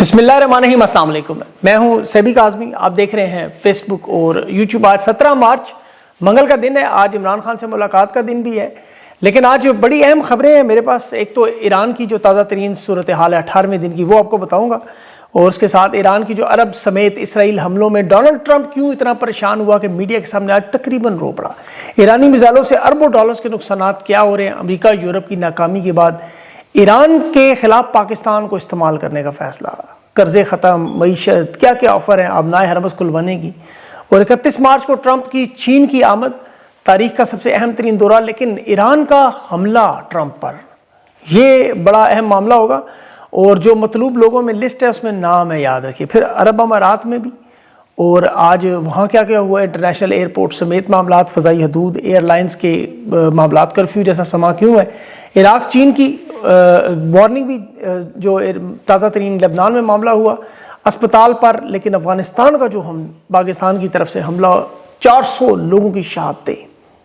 بسم اللہ الرحمن الرحیم۔ السلام علیکم، میں ہوں سیبی کاظمی، آپ دیکھ رہے ہیں فیس بک اور یوٹیوب۔ آج 17 مارچ منگل کا دن ہے، آج عمران خان سے ملاقات کا دن بھی ہے، لیکن آج بڑی اہم خبریں ہیں میرے پاس۔ ایک تو ایران کی جو تازہ ترین صورتحال ہے 18ویں دن کی، وہ آپ کو بتاؤں گا، اور اس کے ساتھ ایران کی جو عرب سمیت اسرائیل حملوں میں ڈونلڈ ٹرمپ کیوں اتنا پریشان ہوا کہ میڈیا کے سامنے آج تقریباً رو پڑا، ایرانی میزائلوں سے اربوں ڈالرز کے نقصانات کیا ہو رہے ہیں، امریکہ یورپ کی ناکامی کے بعد ایران کے خلاف پاکستان کو استعمال کرنے کا فیصلہ، قرضے ختم، معیشت، کیا کیا آفر ہیں آبنائے ہرمز کھلوانے کی، اور 31 مارچ کو ٹرمپ کی چین کی آمد، تاریخ کا سب سے اہم ترین دورہ، لیکن ایران کا حملہ ٹرمپ پر، یہ بڑا اہم معاملہ ہوگا، اور جو مطلوب لوگوں میں لسٹ ہے اس میں نام ہے، یاد رکھیے۔ پھر عرب امارات میں بھی، اور آج وہاں کیا کیا ہوا ہے، انٹرنیشنل ایئرپورٹ سمیت معاملات، فضائی حدود، ایئر لائنز کے معاملات، کرفیو جیسا سما کیوں ہے، عراق چین کی وارننگ بھی، جو تازہ ترین لبنان میں معاملہ ہوا اسپتال پر، لیکن افغانستان کا جو پاکستان کی طرف سے حملہ، 400 لوگوں کی شہادتیں،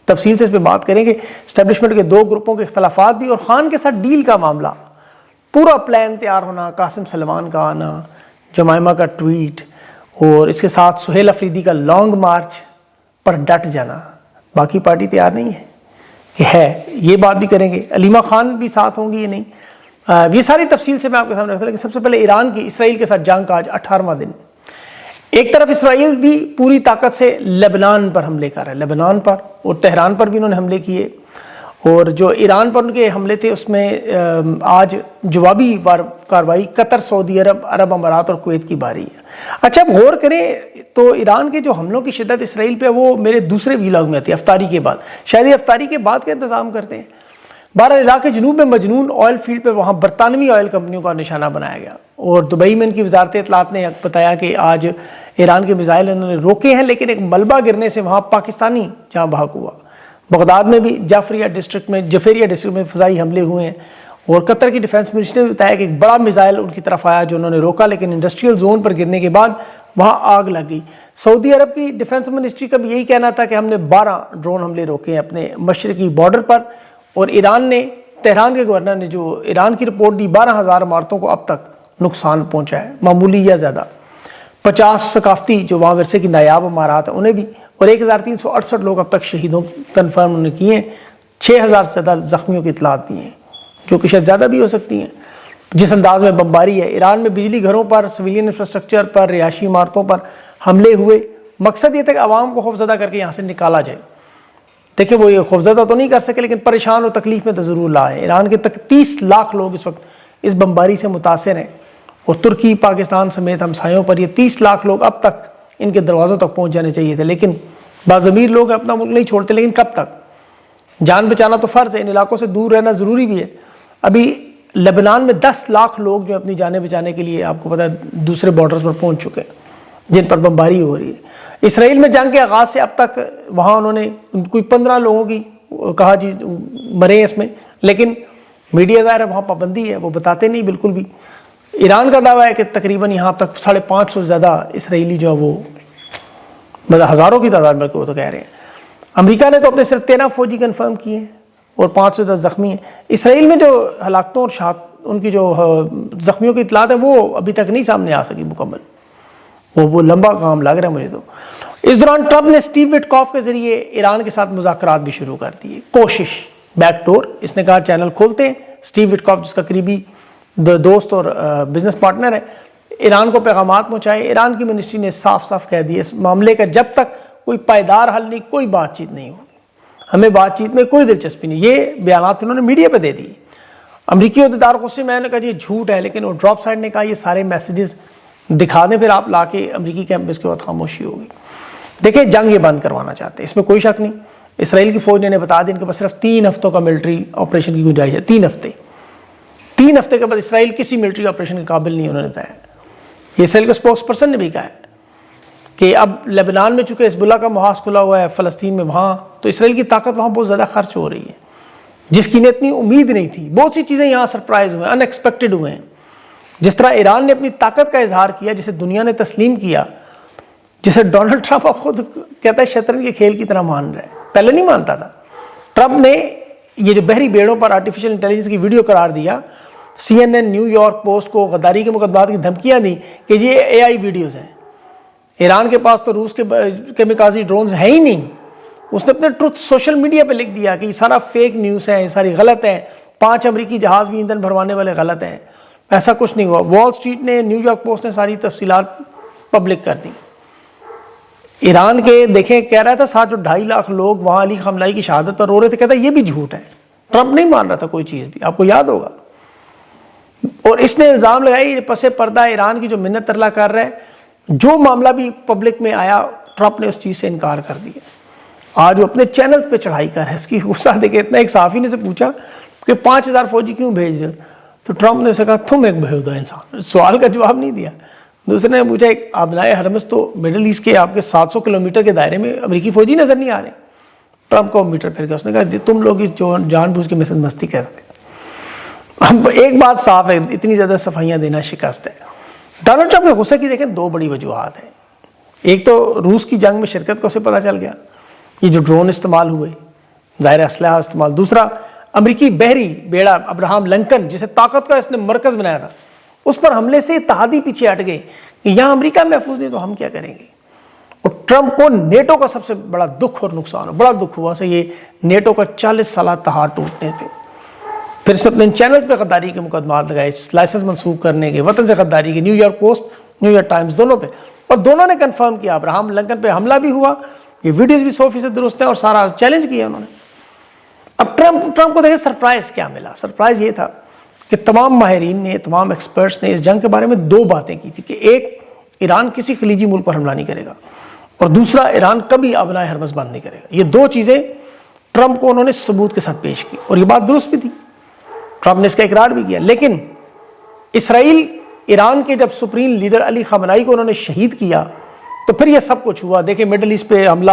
تفصیل سے اس پہ بات کریں گے۔ اسٹیبلشمنٹ کے دو گروپوں کے اختلافات بھی، اور خان کے ساتھ ڈیل کا معاملہ، پورا پلان تیار ہونا، قاسم سلیمان کا آنا، جمائمہ کا ٹویٹ، اور اس کے ساتھ سہیل افریدی کا لانگ مارچ پر ڈٹ جانا، باقی پارٹی تیار نہیں ہے کہ ہے، یہ بات بھی کریں گے۔ علیمہ خان بھی ساتھ ہوں گی یا نہیں، یہ ساری تفصیل سے میں آپ کے سامنے رکھتا ہوں، لیکن سب سے پہلے ایران کی اسرائیل کے ساتھ جنگ کا آج 18واں دن۔ ایک طرف اسرائیل بھی پوری طاقت سے لبنان پر حملے کر رہا ہے، لبنان پر اور تہران پر بھی انہوں نے حملے کیے، اور جو ایران پر ان کے حملے تھے اس میں آج جوابی کارروائی قطر، سعودی عرب، عرب امارات اور کویت کی باری ہے۔ اچھا، اب غور کریں تو ایران کے جو حملوں کی شدت اسرائیل پہ، وہ میرے دوسرے ویلاگ میں آتی ہے، افطاری کے بعد، شاید یہ افطاری کے بعد کا انتظام کرتے ہیں۔ بہرحال علاقے جنوب میں مجنون آئل فیلڈ پہ وہاں برطانوی آئل کمپنیوں کا نشانہ بنایا گیا، اور دبئی میں ان کی وزارت اطلاعات نے بتایا کہ آج ایران کے میزائل انہوں نے روکے ہیں، لیکن ایک ملبہ گرنے سے وہاں پاکستانی جہاں بحق ہوا۔ بغداد میں بھی جعفریہ ڈسٹرکٹ میں فضائی حملے ہوئے ہیں، اور قطر کی ڈیفنس منسٹر نے بتایا کہ ایک بڑا میزائل ان کی طرف آیا جو انہوں نے روکا، لیکن انڈسٹریل زون پر گرنے کے بعد وہاں آگ لگ گئی۔ سعودی عرب کی ڈیفنس منسٹری کا بھی یہی کہنا تھا کہ ہم نے 12 ڈرون حملے روکے ہیں اپنے مشرقی بارڈر پر، اور ایران نے، تہران کے گورنر نے جو ایران کی رپورٹ دی، 12,000 عمارتوں کو اب تک نقصان پہنچا ہے، معمولی یا زیادہ۔ 50 ثقافتی جو وہاں ورثے کی نایاب عمارات ہیں انہیں بھی، اور 1368 لوگ اب تک شہیدوں کنفرم انہوں نے کیے ہیں، 6000 سے زیادہ زخمیوں کی اطلاعات بھی ہیں، جو کہ شاید زیادہ بھی ہو سکتی ہیں۔ جس انداز میں بمباری ہے، ایران میں بجلی گھروں پر، سویلین انفراسٹرکچر پر، رہائشی عمارتوں پر حملے ہوئے، مقصد یہ تھا کہ عوام کو خوفزدہ کر کے یہاں سے نکالا جائے۔ دیکھیں، وہ یہ خوفزدہ تو نہیں کر سکے، لیکن پریشان و تکلیف میں تو ضرور لائے۔ ایران کے تک 30 لاکھ لوگ اس وقت اس بمباری سے متاثر ہیں، اور ترکی، پاکستان سمیت ہمسایوں پر یہ 30 لاکھ لوگ اب تک ان کے دروازوں تک پہنچ جانے چاہیے تھے، لیکن باضمیر لوگ اپنا ملک نہیں چھوڑتے، لیکن کب تک؟ جان بچانا تو فرض ہے، ان علاقوں سے دور رہنا ضروری بھی ہے۔ ابھی لبنان میں 10 لاکھ لوگ جو اپنی جانیں بچانے کے لیے، آپ کو پتہ ہے، دوسرے بارڈرز پر پہنچ چکے ہیں جن پر بمباری ہو رہی ہے۔ اسرائیل میں جنگ کے آغاز سے اب تک وہاں انہوں نے کوئی 15 لوگوں کی کہا جی مرے اس میں، لیکن میڈیا ظاہر ہے وہاں پابندی ہے، وہ بتاتے نہیں بالکل بھی۔ ایران کا دعویٰ ہے کہ تقریباً یہاں تک 550 سے زیادہ اسرائیلی جو ہے وہ، مطلب ہزاروں کی تعداد میں وہ تو کہہ رہے ہیں۔ امریکہ نے تو اپنے صرف 13 فوجی کنفرم کیے ہیں، اور 5 سے زیادہ زخمی ہیں۔ اسرائیل میں جو ہلاکتوں اور ان کی جو زخمیوں کی اطلاعات ہیں، وہ ابھی تک نہیں سامنے آ سکی مکمل، وہ لمبا کام لگ رہا ہے مجھے تو۔ اس دوران ٹرمپ نے اسٹیو وٹکاف کے ذریعے ایران کے ساتھ مذاکرات بھی شروع کر دیے، کوشش، بیک ڈور، اس نے کہا چینل کھولتے ہیں۔ اسٹیو وٹکاف جس کا قریبی دوست اور بزنس پارٹنر ہے، ایران کو پیغامات پہنچائے۔ ایران کی منسٹری نے صاف صاف کہہ دیا اس معاملے کا جب تک کوئی پائیدار حل نہیں، کوئی بات چیت نہیں ہوگی، ہمیں بات چیت میں کوئی دلچسپی نہیں۔ یہ بیانات انہوں نے میڈیا پہ دے دیے۔ امریکی عہدیدار غصے میں نے کہا جی جھوٹ ہے، لیکن وہ ڈراپ سائڈ نے کہا یہ سارے میسیجز دکھا دیں، پھر آپ لا کے امریکی کیمپس کے بعد خاموشی ہوگی۔ دیکھیں، جنگ یہ بند کروانا چاہتے ہیں، اس میں کوئی شک نہیں۔ اسرائیل کی فوج نے بتا دیا ان کے پاس صرف 3 ہفتوں کا ملٹری آپریشن کی گنجائش ہے، 3 ہفتے۔ 3 ہفتے کے بعد اسرائیل کسی ملٹری آپریشن کے قابل نہیں، انہوں نے بتایا۔ یہ اسرائیل کے اسپوکس پرسن نے بھی کہا ہے کہ اب لبنان میں چونکہ حزب اللہ کا محاذ کھلا ہوا ہے، فلسطین میں وہاں تو اسرائیل کی طاقت وہاں بہت زیادہ خرچ ہو رہی ہے، جس کی انہیں اتنی امید نہیں تھی۔ بہت سی چیزیں یہاں سرپرائز ہوئے ہیں، ان ایکسپیکٹڈ ہوئے ہیں۔ جس طرح ایران نے اپنی طاقت کا اظہار کیا، جسے دنیا نے تسلیم کیا، جسے ڈونلڈ ٹرمپ اب خود کہتا ہے شطرنج کے کھیل کی طرح مان رہا ہے، پہلے نہیں مانتا تھا۔ ٹرمپ نے یہ جو بحری بیڑوں پر آرٹیفیشل انٹیلیجنس کی ویڈیو قرار دیا، CNN, نیو یارک پوسٹ کو غداری کے مقدمات کی دھمکیاں دی کہ یہ AI ویڈیوز ہیں. ایران کے پاس تو روس کے کیمیکازی ڈرونز ہیں ہی نہیں. اس نے اپنے ٹروتھ سوشل میڈیا پہ لکھ دیا کہ یہ سارا فیک نیوز ہے, یہ ساری غلط ہے, 5 امریکی جہاز بھی ایندھن بھروانے والے غلط ہیں, ایسا کچھ نہیں ہوا. وال اسٹریٹ نے, نیو یارک پوسٹ نے ساری تفصیلات پبلک کر دی. ایران کے دیکھیں کہہ رہا تھا 2.5 لاکھ لوگ وہاں علی خامنہئی کی شہادت پر رو رہے تھے, کہتا یہ بھی جھوٹ ہے. ٹرمپ نہیں مان رہا تھا کوئی چیز بھی, آپ کو یاد ہوگا. اور اس نے الزام لگائی پس پردہ ایران کی جو منت ترلا کر رہا ہے, جو معاملہ بھی پبلک میں آیا ٹرمپ نے اس چیز سے انکار کر دیا. آج وہ اپنے چینلز پہ چڑھائی کر رہا ہے. اس کی غصہ دیکھے اتنا, ایک صحافی نے سے پوچھا کہ 5000 فوجی کیوں بھیج رہے ہو, تو ٹرمپ نے اسے کہا تم ایک بےہودہ انسان. سوال کا جواب نہیں دیا. دوسرے نے پوچھا ایک ابنائے حرمز تو مڈل ایسٹ کے آپ کے 700 کلومیٹر کے دائرے میں امریکی فوجی نظر نہیں آ رہے. ٹرمپ کو میٹر پھر گیا, اس نے کہا تم لوگ اس جان بوجھ کے مستی کرتے. اب ایک بات صاف ہے, اتنی زیادہ صفائیاں دینا شکست ہے. ڈونلڈ ٹرمپ کے غصے کی دیکھیں 2 بڑی وجوہات ہیں. ایک تو روس کی جنگ میں شرکت کو اسے پتہ چل گیا, یہ جو ڈرون استعمال ہوئے, ظاہر اسلحہ استعمال. دوسرا امریکی بحری بیڑا ابراہم لنکن جسے طاقت کا اس نے مرکز بنایا تھا, اس پر حملے سے اتحادی پیچھے ہٹ گئے کہ یہاں امریکہ محفوظ نہیں تو ہم کیا کریں گے. اور ٹرمپ کو نیٹو کا سب سے بڑا دکھ اور نقصان, بڑا دکھ ہوا سے یہ نیٹو کا 40 سالہ اتحاد ٹوٹنے پہ. پھر سے اپنے چینل پہ غداری کے مقدمات لگائے, لائسنس منسوخ کرنے کے, وطن سے غداری کے, new York post, new York Times دونوں پہ. اور دونوں نے کنفرم کیا ابراہم لنکن پہ حملہ بھی ہوا, یہ ویڈیوز بھی 100% درست ہیں, اور سارا چیلنج کیا انہوں نے. اب ٹرمپ کو دیکھیں سرپرائز کیا ملا. سرپرائز یہ تھا کہ تمام ماہرین نے, تمام ایکسپرٹس نے اس جنگ کے بارے میں 2 باتیں کی تھی کہ ایک, ایران کسی خلیجی ملک پر حملہ نہیں کرے گا, اور دوسرا ایران کبھی ابنائے حرمز بند نہیں کرے گا. یہ 2 چیزیں ٹرمپ کو انہوں نے ثبوت کے ساتھ پیش کی, اور یہ بات درست بھی تھی. ٹرمپ نے اس کا اقرار بھی کیا. لیکن اسرائیل ایران کے جب سپریم لیڈر علی خامنہئی کو انہوں نے شہید کیا تو پھر یہ سب کچھ ہوا. دیکھیں مڈل ایسٹ پہ حملہ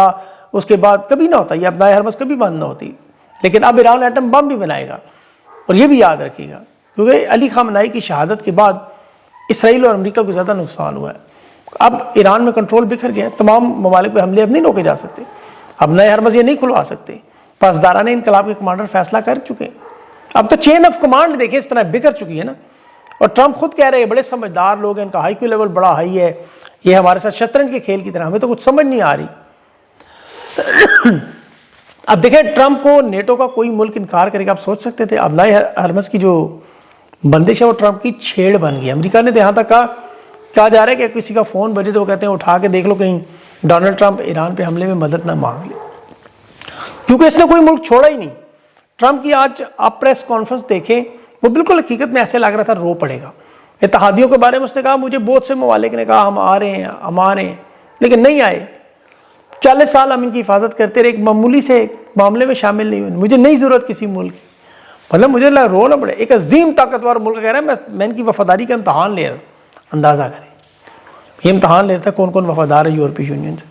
اس کے بعد کبھی نہ ہوتا, یہ ابنائے حرمز کبھی بند نہ ہوتی. لیکن اب ایران ایٹم بم بھی بنائے گا, اور یہ بھی یاد رکھیے گا کیونکہ علی خامنہئی کی شہادت کے بعد اسرائیل اور امریکہ کو زیادہ نقصان ہوا ہے. اب ایران میں کنٹرول بکھر گیا, تمام ممالک پہ حملے اب نہیں روکے جا سکتے, اب نئے حرمز یہ نہیں کھلوا سکتے. پاسداران انقلاب کے کمانڈر فیصلہ کر چکے. اب تو چین آف کمانڈ دیکھیں اس طرح بکھر چکی ہے نا. اور ٹرمپ خود کہہ رہے ہیں بڑے سمجھدار لوگ ہیں, ان کا ہائی کیو لیول بڑا ہائی ہے, یہ ہمارے ساتھ شطرنج کے کھیل کی طرح, ہمیں تو کچھ سمجھ نہیں آ رہی. اب دیکھیں ٹرمپ کو نیٹو کا کوئی ملک انکار کرے گا, آپ سوچ سکتے تھے. اب نئے حرمز کی جو بندش ہے وہ ٹرمپ کی چھیڑ بن گئی. امریکہ نے تو یہاں تک کہا جا رہا ہے کہ کسی کا فون بجے تو وہ کہتے ہیں اٹھا کے دیکھ لو کہیں ڈونلڈ ٹرمپ ایران پہ حملے میں مدد نہ مانگ لے, کیونکہ اس نے کوئی ملک چھوڑا ہی نہیں. ٹرمپ کی آج آپ پریس کانفرنس دیکھیں, وہ بالکل حقیقت میں ایسے لگ رہا تھا رو پڑے گا. اتحادیوں کے بارے میں اس نے کہا مجھے بہت سے ممالک نے کہا ہم آ رہے ہیں, لیکن نہیں آئے. 40 سال ہم ان کی حفاظت کرتے رہے, ایک معمولی سے معاملے میں شامل نہیں ہوئے. مجھے نہیں ضرورت کسی ملک کی, مطلب مجھے رو نہ پڑے. ایک عظیم طاقتور ملک کہہ رہا ہے میں ان کی وفاداری کا امتحان لے رہا. اندازہ کریں یہ امتحان لے رہا تھا کون کون وفادار ہے یورپی یونین سے.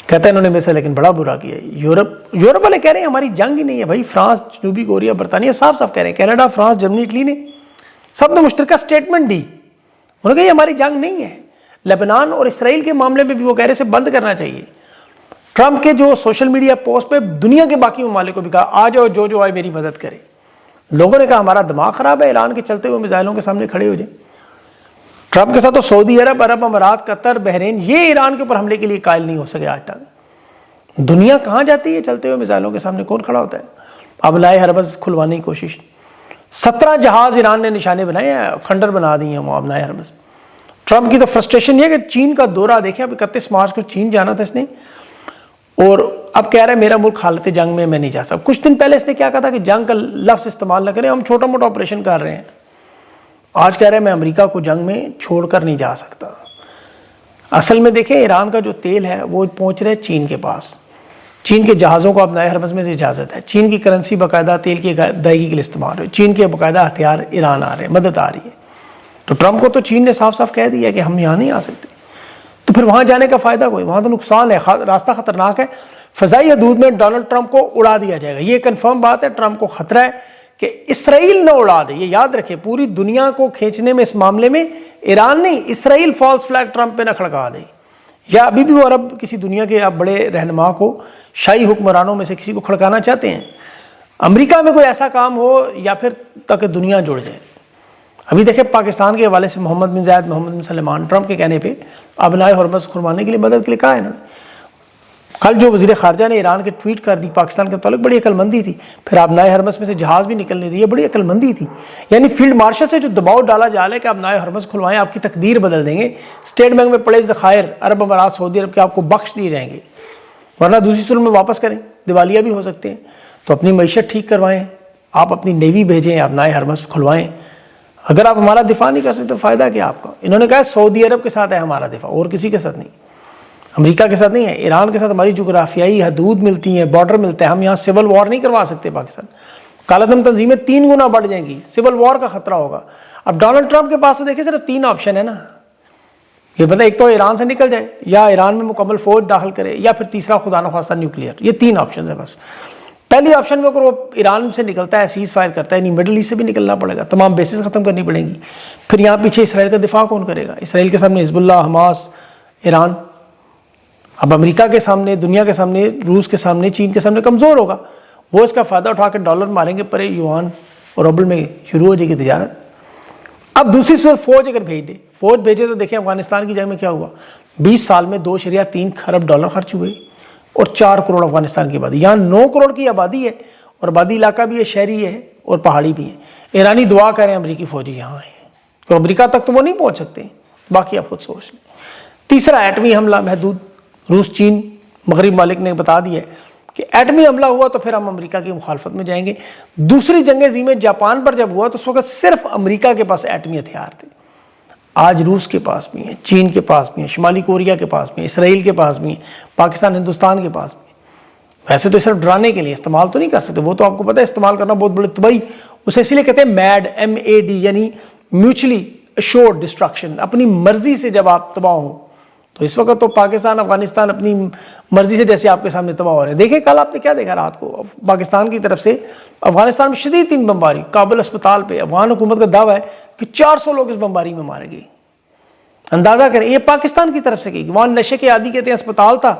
کہتا ہے انہوں نے میرے سے لیکن بڑا برا کیا. یورپ والے کہہ رہے ہیں ہماری جنگ ہی نہیں ہے بھائی. فرانس, جنوبی کوریا, برطانیہ صاف صاف کہہ رہے ہیں, کینیڈا, فرانس, جرمنی, اٹلی نے سب نے مشترکہ سٹیٹمنٹ دی. انہوں نے کہا یہ ہماری جنگ نہیں ہے. لبنان اور اسرائیل کے معاملے میں بھی وہ کہہ رہے سے بند کرنا چاہیے. ٹرمپ کے جو سوشل میڈیا پوسٹ پہ دنیا کے باقی ممالک کو بھی کہا آ جاؤ جو آئے میری مدد کرے. لوگوں نے کہا ہمارا دماغ خراب ہے, ایران کے چلتے ہوئے میزائلوں کے سامنے کھڑے ہو جائیں. ٹرمپ کے ساتھ تو سعودی عرب, عرب امارات, قطر, بحرین, یہ ایران کے اوپر حملے کے لیے قائل نہیں ہو سکے آج تک. دنیا کہاں جاتی ہے چلتے ہوئے میزائلوں کے سامنے, کون کھڑا ہوتا ہے. اب نئے حرمز کھلوانے کی کوشش, 17 جہاز ایران نے نشانے بنائے ہیں, کھنڈر بنا دی ہیں وہ اب نئے حرمز. ٹرمپ کی تو فرسٹریشن یہ کہ چین کا دورہ دیکھیں, اب 31 مارچ کو چین جانا تھا اس نے, اور اب کہہ رہا ہے میرا ملک حالت جنگ میں نہیں جا سکتا. کچھ دن پہلے اس نے کیا کہا تھا کہ جنگ کا لفظ استعمال نہ کریں, ہم چھوٹا موٹا آپریشن کر رہے ہیں. آج کہہ رہے ہیں میں امریکہ کو جنگ میں چھوڑ کر نہیں جا سکتا. اصل میں دیکھیں ایران کا جو تیل ہے وہ پہنچ رہا ہے چین کے پاس. چین کے جہازوں کو اب نئے حرمز میں سے اجازت ہے. چین کی کرنسی باقاعدہ تیل کی ادائیگی کے لیے استعمال ہو, چین کے باقاعدہ ہتھیار ایران آ رہے ہیں, مدد آ رہی ہے. تو ٹرمپ کو تو چین نے صاف صاف کہہ دیا کہ ہم یہاں نہیں آ سکتے. تو پھر وہاں جانے کا فائدہ کوئی, وہاں تو نقصان ہے, راستہ خطرناک ہے. فضائی حدود میں ڈونلڈ ٹرمپ کو اڑا دیا جائے گا, یہ کنفرم بات ہے. ٹرمپ کو خطرہ ہے کہ اسرائیل نہ اڑا دے. یہ یاد رکھے, پوری دنیا کو کھینچنے میں اس معاملے میں ایران نہیں, اسرائیل فالس فلیگ ٹرمپ پہ نہ کھڑکا دے. یا ابھی بھی وہ عرب کسی دنیا کے اب بڑے رہنما کو, شاہی حکمرانوں میں سے کسی کو کھڑکانا چاہتے ہیں. امریکہ میں کوئی ایسا کام ہو یا پھر تاکہ دنیا جڑ جائے. ابھی دیکھیں پاکستان کے حوالے سے محمد بن زاید محمد بن سلمان ٹرمپ کے کہنے پہ ابنائے حرمز کھلوانے کے لیے مدد کے لیے کہا ہے انہوں نے. کل جو وزیر خارجہ نے ایران کے ٹویٹ کر دی پاکستان کے متعلق بڑی عقل مندی تھی. پھر ابنائے حرمز میں سے جہاز بھی نکلنے دی, یہ بڑی عقل مندی تھی. یعنی فیلڈ مارشل سے جو دباؤ ڈالا جا رہا ہے کہ ابنائے حرمز کھلوائیں, آپ کی تقدیر بدل دیں گے, اسٹیٹ بینک میں پڑے ذخائر عرب امارات سعودی عرب کے آپ کو بخش دیے جائیں گے, ورنہ دوسری صورت میں واپس کریں, دیوالیہ بھی ہو سکتے ہیں. تو اپنی معیشت ٹھیک کروائیں, آپ اپنی نیوی بھیجیں, ابنائے حرمز کھلوائیں. اگر آپ ہمارا دفاع نہیں کر سکتے تو فائدہ کیا آپ کا. انہوں نے کہا سعودی عرب کے ساتھ ہے ہمارا دفاع, اور کسی کے ساتھ نہیں, امریکہ کے ساتھ نہیں ہے. ایران کے ساتھ ہماری جغرافیائی حدود ملتی ہیں, بارڈر ملتا ہے, ہم یہاں سول وار نہیں کروا سکتے. پاکستان کالعدم تنظیمیں 3 گنا بڑھ جائیں گی, سول وار کا خطرہ ہوگا. اب ڈونلڈ ٹرمپ کے پاس تو دیکھیں صرف 3 آپشن ہے نا, یہ پتہ ایک تو ایران سے نکل جائے, یا ایران میں مکمل فوج داخل کرے, یا پھر تیسرا خدا نخواستہ نیوکلیئر. یہ 3 آپشن ہے بس. پہلی آپشن میں اگر وہ ایران سے نکلتا ہے, سیز فائر کرتا ہے, یعنی مڈل ایسٹ سے بھی نکلنا پڑے گا, تمام بیسز ختم کرنی پڑیں گی. پھر یہاں پیچھے اسرائیل کا دفاع کون کرے گا؟ اسرائیل کے سامنے حزب اللہ, حماس, ایران. اب امریکہ کے سامنے, دنیا کے سامنے, روس کے سامنے, چین کے سامنے کمزور ہوگا. وہ اس کا فائدہ اٹھا کے ڈالر ماریں گے, پرے یوان اور روبل میں شروع ہو جائے گی تجارت. اب دوسری صورت فوج اگر بھیج دے, فوج بھیجے تو دیکھیں افغانستان کی جنگ میں کیا ہوا. 20 سال میں 2.3 خرب ڈالر خرچ ہوئے, اور 4 کروڑ افغانستان کی آبادی. یہاں 9 کروڑ کی آبادی ہے, اور آبادی علاقہ بھی ہے, شہری ہے, اور پہاڑی بھی ہے. ایرانی دعا کریں امریکی فوجی یہاں آئیں, تو امریکہ تک تو وہ نہیں پہنچ سکتے, باقی آپ خود سوچ لیں. تیسرا ایٹمی حملہ محدود. روس, چین, مغرب مالک نے بتا دیا ہے کہ ایٹمی حملہ ہوا تو پھر ہم امریکہ کی مخالفت میں جائیں گے. دوسری جنگ عظیم جاپان پر جب ہوا تو اس وقت صرف امریکہ کے پاس ایٹمی ہتھیار تھے. آج روس کے پاس بھی ہیں, چین کے پاس بھی ہیں, شمالی کوریا کے پاس بھی ہیں, اسرائیل کے پاس بھی ہیں, پاکستان ہندوستان کے پاس بھی ہیں. ویسے تو صرف ڈرانے کے لیے, استعمال تو نہیں کر سکتے, وہ تو آپ کو پتہ ہے استعمال کرنا بہت بڑی تباہی. اسے اسی لیے کہتے ہیں میڈ, MAD, یعنی میوچلی اشورڈ ڈسٹرکشن. اپنی مرضی سے جب آپ تباہ ہوں, تو اس وقت تو پاکستان افغانستان اپنی مرضی سے جیسے آپ کے سامنے تباہ ہو رہے ہیں. دیکھیں کل آپ نے کیا دیکھا رات کو, پاکستان کی طرف سے افغانستان میں شدید 3 بمباری. کابل اسپتال پہ افغان حکومت کا دعویٰ ہے کہ 400 لوگ اس بمباری میں مارے گئے. اندازہ کریں, یہ پاکستان کی طرف سے کی. وہاں نشے کے عادی کہتے ہیں اسپتال تھا,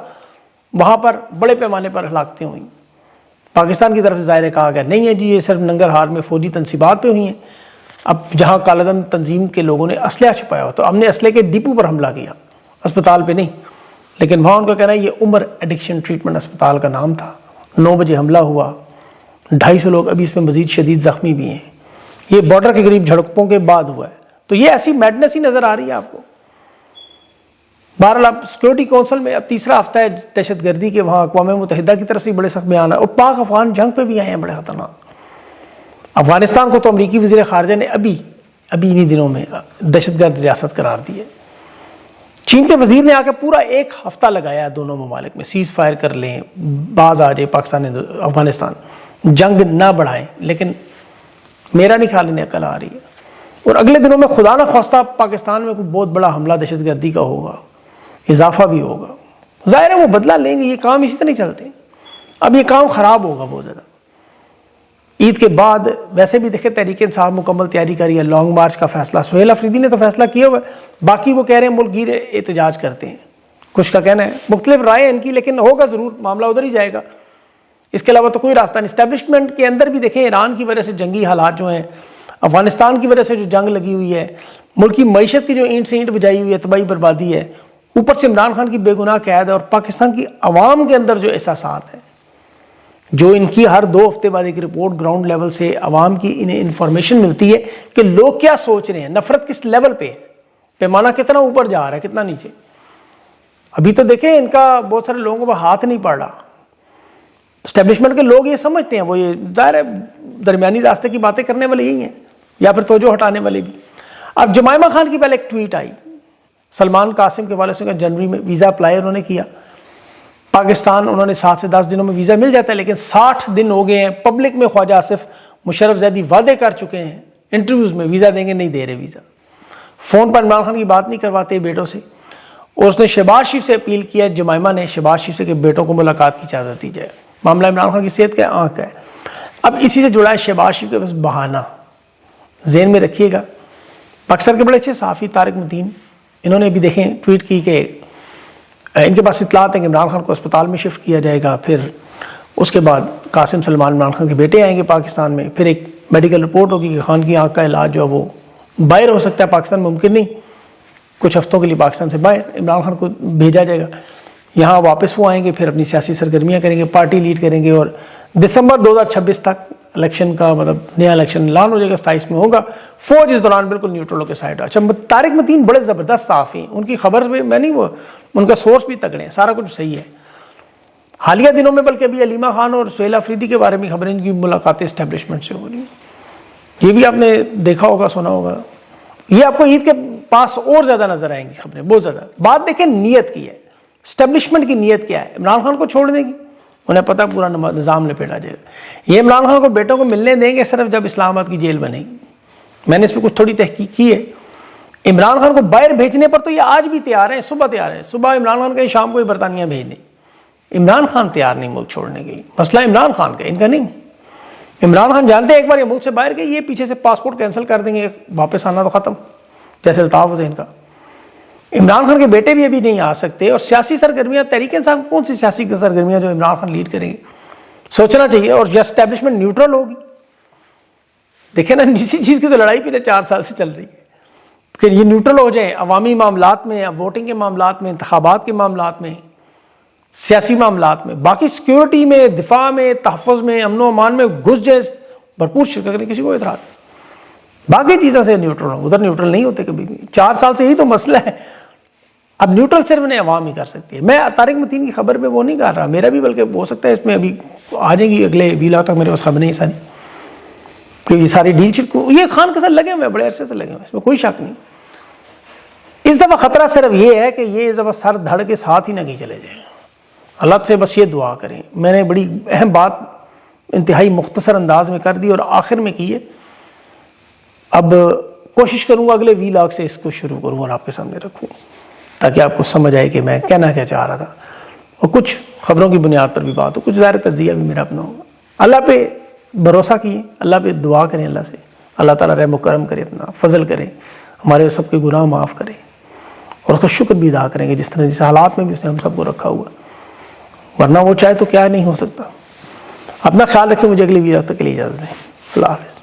وہاں پر بڑے پیمانے پر ہلاکتیں ہوئیں. پاکستان کی طرف سے ظاہر کہا گیا نہیں ہے جی, یہ صرف ننگرہار میں فوجی تنصیبات پہ ہوئی ہیں. اب جہاں کالعدم تنظیم کے لوگوں نے اسلحہ چھپایا ہوا, تو ہم نے اسلحے کے ڈپو پر حملہ کیا, اسپتال پہ نہیں. لیکن وہاں ان کا کہنا ہے یہ عمر ایڈکشن ٹریٹمنٹ اسپتال کا نام تھا. 9 بجے حملہ ہوا, 250 لوگ ابھی اس میں مزید شدید زخمی بھی ہیں. یہ بارڈر کے قریب جھڑپوں کے بعد ہوا ہے. تو یہ ایسی میڈنس ہی نظر آ رہی ہے آپ کو. بہرحال اب سیکورٹی کونسل میں اب تیسرا ہفتہ ہے دہشت گردی کے, وہاں اقوام متحدہ کی طرف سے بڑے سخت بیان ہے, اور پاک افغان جنگ پہ بھی آئے ہیں بڑے خطرناک. افغانستان کو تو امریکی وزیر خارجہ نے ابھی انہی دنوں میں دہشت گرد ریاست قرار دی ہے. چین کے وزیر نے آ کے پورا 1 ہفتہ لگایا ہے دونوں ممالک میں, سیز فائر کر لیں, باز آ جائے پاکستان افغانستان, جنگ نہ بڑھائیں. لیکن میرا نہیں خیال انہیں عقل آ رہی ہے, اور اگلے دنوں میں خدا نہ خواستہ پاکستان میں کوئی بہت بڑا حملہ دہشت گردی کا ہوگا, اضافہ بھی ہوگا. ظاہر ہے وہ بدلہ لیں گے, یہ کام اسی طرح نہیں چلتے. اب یہ کام خراب ہوگا بہت زیادہ. عید کے بعد ویسے بھی دیکھیں تحریک انصاف مکمل تیاری کری ہے, لانگ مارچ کا فیصلہ سہیل افریدی نے تو فیصلہ کیا ہوا ہے, باقی وہ کہہ رہے ہیں ملک گیر احتجاج کرتے ہیں. کچھ کا کہنا ہے, مختلف رائے ان کی, لیکن ہوگا ضرور, معاملہ ادھر ہی جائے گا. اس کے علاوہ تو کوئی راستہ نہیں. اسٹیبلشمنٹ کے اندر بھی دیکھیں ایران کی وجہ سے جنگی حالات جو ہیں, افغانستان کی وجہ سے جو جنگ لگی ہوئی ہے, ملک کی معیشت کی جو اینٹ سے اینٹ بجائی ہوئی ہے, تباہی بربادی ہے, اوپر سے عمران خان کی بے گناہ قید ہے, اور پاکستان کی عوام کے اندر جو احساسات ہیں, جو ان کی ہر 2 ہفتے بعد ایک رپورٹ گراؤنڈ لیول سے عوام کی انہیں انفارمیشن ملتی ہے کہ لوگ کیا سوچ رہے ہیں, نفرت کس لیول پہ ہے, پیمانہ کتنا اوپر جا رہا ہے, کتنا نیچے. ابھی تو دیکھیں ان کا بہت سارے لوگوں کو ہاتھ نہیں پڑ رہا. اسٹیبلشمنٹ کے لوگ یہ سمجھتے ہیں, وہ یہ ظاہر ہے درمیانی راستے کی باتیں کرنے والے یہی ہیں, یا پھر توجہ ہٹانے والے بھی. اب جمائمہ خان کی پہلے ایک ٹویٹ آئی, سلمان قاسم کے والے سے جنوری میں ویزا اپلائی انہوں نے کیا. پاکستان انہوں نے 7 سے 10 دنوں میں ویزا مل جاتا ہے, لیکن 60 دن ہو گئے ہیں. پبلک میں خواجہ آصف مشرف زیدی وعدے کر چکے ہیں انٹرویوز میں, ویزا دیں گے, نہیں دے رہے ویزا. فون پر عمران خان کی بات نہیں کرواتے بیٹوں سے, اور اس نے شہباز شریف سے اپیل کیا, جمائمہ نے شہباز شریف سے, کہ بیٹوں کو ملاقات کی اجازت دی جائے. معاملہ عمران خان کی صحت کا ہے, آنکھ کا ہے. اب اسی سے جڑا ہے شہباز شریف کے بس بہانہ, ذہن میں رکھیے گا. پاکستان کے بڑے اچھے صحافی طارق متین, انہوں نے بھی دیکھیں ٹویٹ کی کہ ان کے پاس اطلاعات ہیں کہ عمران خان کو اسپتال میں شفٹ کیا جائے گا, پھر اس کے بعد قاسم سلمان عمران خان کے بیٹے آئیں گے پاکستان میں، پھر ایک میڈیکل رپورٹ ہوگی کہ خان کی آنکھ کا علاج جو ہے وہ باہر ہو سکتا ہے، پاکستان میں ممکن نہیں، کچھ ہفتوں کے لیے پاکستان سے باہر عمران خان کو بھیجا جائے گا، یہاں واپس وہ آئیں گے، پھر اپنی سیاسی سرگرمیاں کریں گے، پارٹی لیڈ کریں گے، اور دسمبر 2026 تک الیکشن کا مطلب نیا الیکشن اعلان ہو جائے گا، 27 میں ہوگا۔ فوج اس دوران بالکل نیوٹرل ہو کے سائڈ۔ اچھا، طارق متین بڑے زبردست صحافی ہیں، ان کی خبر میں نہیں، وہ ان کا سورس بھی تگڑے ہیں، سارا کچھ صحیح ہے۔ حالیہ دنوں میں بلکہ ابھی علیمہ خان اور سہیل آفریدی کے بارے میں خبریں، ان کی ملاقاتیں اسٹیبلشمنٹ سے ہو رہی ہیں، یہ بھی آپ نے دیکھا ہوگا، سنا ہوگا۔ یہ آپ کو عید کے پاس اور زیادہ نظر آئیں گی خبریں، بہت زیادہ۔ بات دیکھیں نیت کی ہے، اسٹیبلشمنٹ کی نیت کیا ہے؟ عمران خان کو چھوڑنے کی، انہیں پتہ پورا نظام لپیٹا جائے گا۔ یہ عمران خان کو بیٹوں کو ملنے دیں گے صرف جب اسلام آباد کی جیل بنے گی۔ میں نے اس پہ کچھ تھوڑی تحقیق کی ہے۔ عمران خان کو باہر بھیجنے پر تو یہ آج بھی تیار ہیں، صبح تیار ہیں، صبح عمران خان کہیں، شام کو ہی برطانیہ بھیج دیں۔ عمران خان تیار نہیں ملک چھوڑنے کے لیے، مسئلہ عمران خان کا، ان کا نہیں۔ عمران خان جانتے ہیں ایک بار یہ ملک سے باہر گئے، یہ پیچھے سے پاسپورٹ کینسل کر دیں گے، واپس آنا تو ختم، جیسے الطاف حسین کا۔ عمران خان کے بیٹے بھی ابھی نہیں آ سکتے، اور سیاسی سرگرمیاں، تحریک انصاف کون سی سیاسی سرگرمیاں جو عمران خان لیڈ کریں گے، سوچنا چاہیے۔ اور یہ اسٹیبلشمنٹ نیوٹرل ہوگی، دیکھیں نا، اسی چیز کی تو لڑائی پچھلے 4 سال سے چل رہی ہے کہ یہ نیوٹرل ہو جائیں عوامی معاملات میں، ووٹنگ کے معاملات میں، انتخابات کے معاملات میں، سیاسی معاملات میں، باقی سیکیورٹی میں، دفاع میں، تحفظ میں، امن و امان میں گھس جائے، بھرپور شرکت کریں، کسی کو اعتراض نہیں۔ باقی چیزوں سے نیوٹرل ہو، ادھر نیوٹرل نہیں ہوتے کبھی بھی۔ 4 سال سے یہی تو مسئلہ ہے، اب نیوٹرل صرف انہیں عوام ہی کر سکتی ہے۔ میں طارق متین کی خبر پہ وہ نہیں کر رہا، میرا بھی بلکہ ہو سکتا ہے اس میں ابھی آ جائیں گی اگلے ویلا تک، میرے پاس خبر نہیں ساری کہ یہ ساری ڈیل شیٹ کو یہ خان کے ساتھ لگے ہوئے ہیں، بڑے عرصے سے لگے ہوئے ہیں، اس میں کوئی شک نہیں۔ اس دفعہ خطرہ صرف یہ ہے کہ یہ اس دفعہ سر دھڑ کے ساتھ ہی نہ کہیں چلے جائیں۔ اللہ سے بس یہ دعا کریں۔ میں نے بڑی اہم بات انتہائی مختصر انداز میں کر دی اور آخر میں کی ہے، اب کوشش کروں گا اگلے ویلاگ سے اس کو شروع کروں اور آپ کے سامنے رکھوں، تاکہ آپ کو سمجھ آئے کہ میں کہنا کیا چاہ رہا تھا، اور کچھ خبروں کی بنیاد پر بھی بات ہو، کچھ ظاہر تجزیہ بھی میرا اپنا ہوگا۔ اللہ پہ بھروسہ کیے، اللہ پہ دعا کریں، اللہ سے اللہ تعالیٰ رحم و کرم کرے، اپنا فضل کرے، ہمارے سب کے گناہ معاف کرے، اور اس کا شکر بھی ادا کریں گے جس طرح جس حالات میں بھی اس نے ہم سب کو رکھا ہوا، ورنہ وہ چاہے تو کیا نہیں ہو سکتا۔ اپنا خیال رکھیں، مجھے اگلی ویڈیو تک کے لیے اجازت دیں۔ اللہ حافظ۔